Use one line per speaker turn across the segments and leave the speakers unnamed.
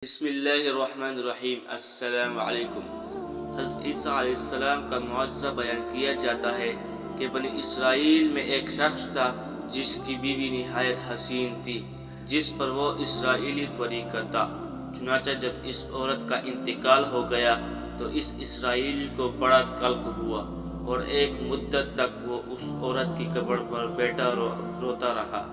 بسم اللہ الرحمن الرحیم۔ السلام علیکم۔ حضرت عیسیٰ علیہ السلام کا معجزہ بیان کیا جاتا ہے کہ بنی اسرائیل میں ایک شخص تھا جس کی بیوی نہایت حسین تھی، جس پر وہ اسرائیلی فریق کرتا۔ چنانچہ جب اس عورت کا انتقال ہو گیا تو اس اسرائیلی کو بڑا قلق ہوا اور ایک مدت تک وہ اس عورت کی قبر پر بیٹھا روتا رہا۔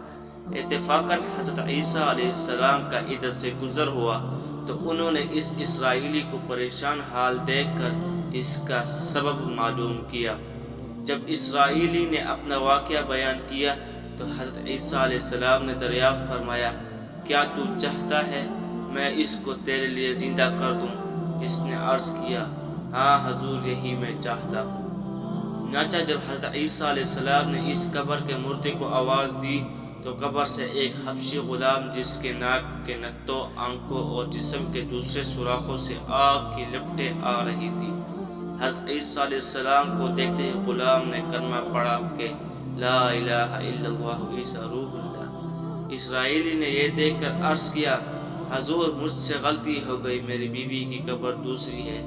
اتفاقاً حضرت عیسیٰ علیہ السلام کا ادھر سے گزر ہوا تو انہوں نے اس اسرائیلی کو پریشان حال دیکھ کر اس کا سبب معلوم کیا۔ جب اسرائیلی نے اپنا واقعہ بیان کیا تو حضرت عیسیٰ علیہ السلام نے دریافت فرمایا، کیا تو چاہتا ہے میں اس کو تیرے لیے زندہ کر دوں؟ اس نے عرض کیا، ہاں حضور، یہی میں چاہتا ہوں۔ چنانچہ جب حضرت عیسیٰ علیہ السلام نے اس قبر کے مردے کو آواز دی تو قبر سے ایک حبشی غلام جس کے ناک کے نتوں، آنکھوں اور جسم کے دوسرے سوراخوں سے آگ کی لپٹیں آ رہی تھی۔ حضرت عیسیٰ علیہ السلام کو دیکھتے ہی غلام نے کلمہ پڑھا کہ لا الہ الا اللہ عیسیٰ روح اللہ۔ اسرائیلی نے یہ دیکھ کر عرض کیا، حضور مجھ سے غلطی ہو گئی، میری بیوی کی قبر دوسری ہے۔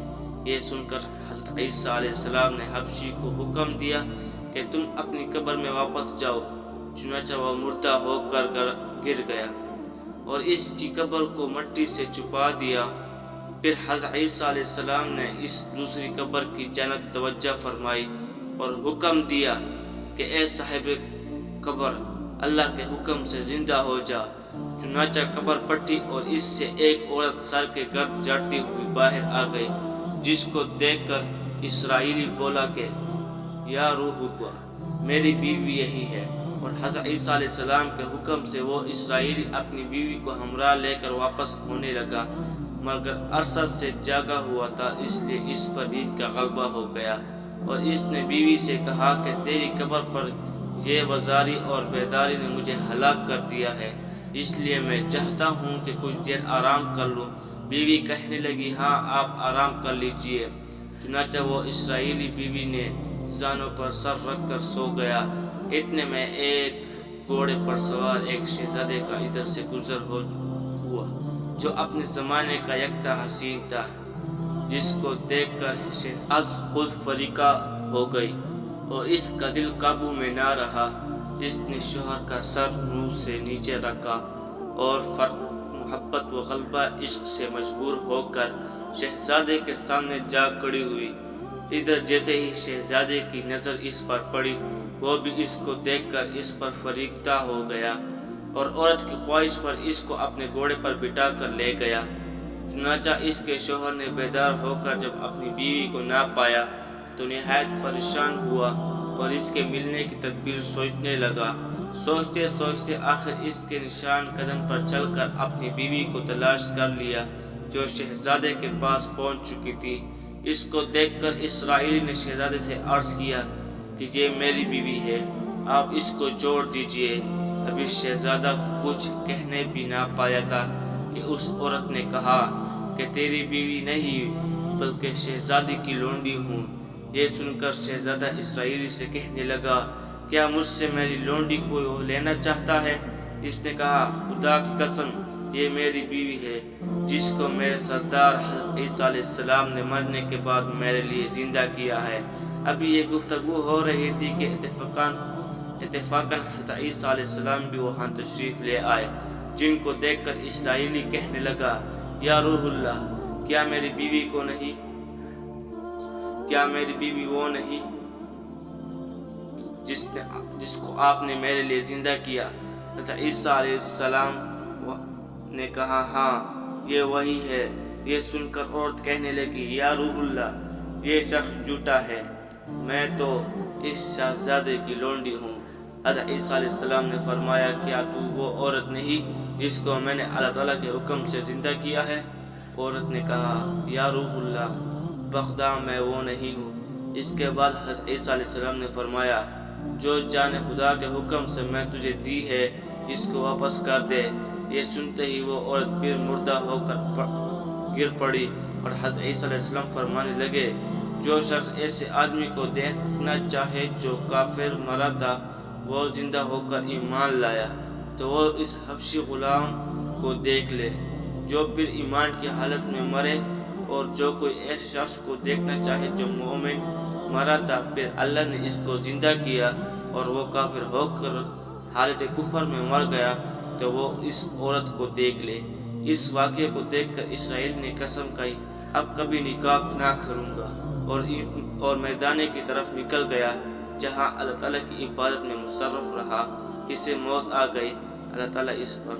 یہ سن کر حضرت عیسیٰ علیہ السلام نے حبشی کو حکم دیا کہ تم اپنی قبر میں واپس جاؤ۔ چنانچہ وہ مردہ ہو کر گر گیا اور اس کی قبر کو مٹی سے چھپا دیا۔ پھر حضرت عیسیٰ علیہ السلام نے اس دوسری قبر کی جانب توجہ فرمائی اور حکم دیا کہ اے صاحب قبر، اللہ کے حکم سے زندہ ہو جا۔ چنانچہ قبر پھٹی اور اس سے ایک عورت سر کے گرد جاتی ہوئی باہر آ گئی، جس کو دیکھ کر اسرائیلی بولا کہ یا روح اللہ، میری بیوی یہی ہے۔ اور حضرت عیسیٰ علیہ السلام کے حکم سے وہ اسرائیلی اپنی بیوی کو ہمراہ لے کر واپس ہونے لگا، مگر عرصہ سے جاگا ہوا تھا، اس لیے اس پر نیند کا غلبہ ہو گیا اور اس نے بیوی سے کہا کہ تیری قبر پر یہ وزاری اور بیداری نے مجھے ہلاک کر دیا ہے، اس لیے میں چاہتا ہوں کہ کچھ دیر آرام کر لوں۔ بیوی کہنے لگی، ہاں آپ آرام کر لیجئے۔ چنانچہ وہ اسرائیلی بیوی نے زانوں پر سر رکھ کر سو گیا۔ اتنے میں ایک گھوڑے پر سوار ایک شہزادے کا ادھر سے گزر ہوا جو اپنے زمانے کا یکتا حسین تھا، جس کو دیکھ کر شہزادی خود فریقہ ہو گئی اور اس کا دل قابو میں نہ رہا۔ اس نے شوہر کا سر منہ سے نیچے رکھا اور فرق محبت و غلبہ عشق سے مجبور ہو کر شہزادے کے سامنے جا کھڑی ہوئی۔ ادھر جیسے ہی شہزادے کی نظر اس پر پڑی، وہ بھی اس کو دیکھ کر اس پر فریفتہ ہو گیا اور عورت کی خواہش پر اس کو اپنے گھوڑے پر بٹھا کر لے گیا۔ چنانچہ اس کے شوہر نے بیدار ہو کر جب اپنی بیوی کو نہ پایا تو نہایت پریشان ہوا اور اس کے ملنے کی تدبیر سوچنے لگا۔ سوچتے سوچتے آخر اس کے نشان قدم پر چل کر اپنی بیوی کو تلاش کر لیا، جو شہزادے کے پاس پہنچ چکی تھی۔ اس کو دیکھ کر اسرائیلی نے شہزادے سے عرض کیا کہ یہ میری بیوی ہے، آپ اس کو چھوڑ دیجئے۔ ابھی شہزادہ کچھ کہنے بھی نہ پایا تھا کہ اس عورت نے کہا کہ تیری بیوی نہیں بلکہ شہزادی کی لونڈی ہوں۔ یہ سن کر شہزادہ اسرائیلی سے کہنے لگا، کیا مجھ سے میری لونڈی کو لینا چاہتا ہے؟ اس نے کہا، خدا کی قسم، یہ میری بیوی ہے جس کو میرے سردار حضرت عیسیٰ علیہ السلام نے مرنے کے بعد میرے لیے زندہ کیا ہے۔ ابھی یہ گفتگو ہو رہی تھی کہ اتفاقاً حضرت عیسیٰ علیہ السلام بھی وہاں تشریف لے آئے، جن کو دیکھ کر اسرائیلی کہنے لگا، یا روح اللہ، کیا میری بیوی وہ نہیں جس کو آپ نے میرے لیے زندہ کیا؟ حضرت عیسیٰ علیہ السلام نے کہا، ہاں یہ وہی ہے۔ یہ سن کر عورت کہنے لگی، یا روح اللہ، یہ شخص جھوٹا ہے، میں تو اس شہزادے کی لونڈی ہوں۔ حضرت عیسیٰ علیہ السلام نے فرمایا، کیا تو وہ عورت نہیں جس کو میں نے اللہ تعالیٰ کے حکم سے زندہ کیا ہے؟ عورت نے کہا، یا روح اللہ، بخدا میں وہ نہیں ہوں۔ اس کے بعد حضرت عیسیٰ علیہ السلام نے فرمایا، جو جان خدا کے حکم سے میں تجھے دی ہے اس کو واپس کر دے۔ یہ سنتے ہی وہ عورت پھر مردہ ہو کر گر پڑی اور حضرت عیسیٰ علیہ السلام فرمانے لگے، جو شخص ایسے آدمی کو دیکھنا چاہے جو کافر مرا تھا، وہ زندہ ہو کر ایمان لایا، تو وہ اس حبشی غلام کو دیکھ لے جو پھر ایمان کی حالت میں مرے، اور جو کوئی ایسے شخص کو دیکھنا چاہے جو مومن مرا تھا پھر اللہ نے اس کو زندہ کیا اور وہ کافر ہو کر حالت کفر میں مر گیا، تو وہ اس عورت کو دیکھ لے۔ اس واقعے کو دیکھ کر اسرائیل نے قسم کھائی، اب کبھی نکاح نہ کروں گا، اور میدان کی طرف نکل گیا جہاں اللہ تعالیٰ کی عبادت میں مصرف رہا۔ اسے موت آ گئی، اللہ تعالیٰ اس پر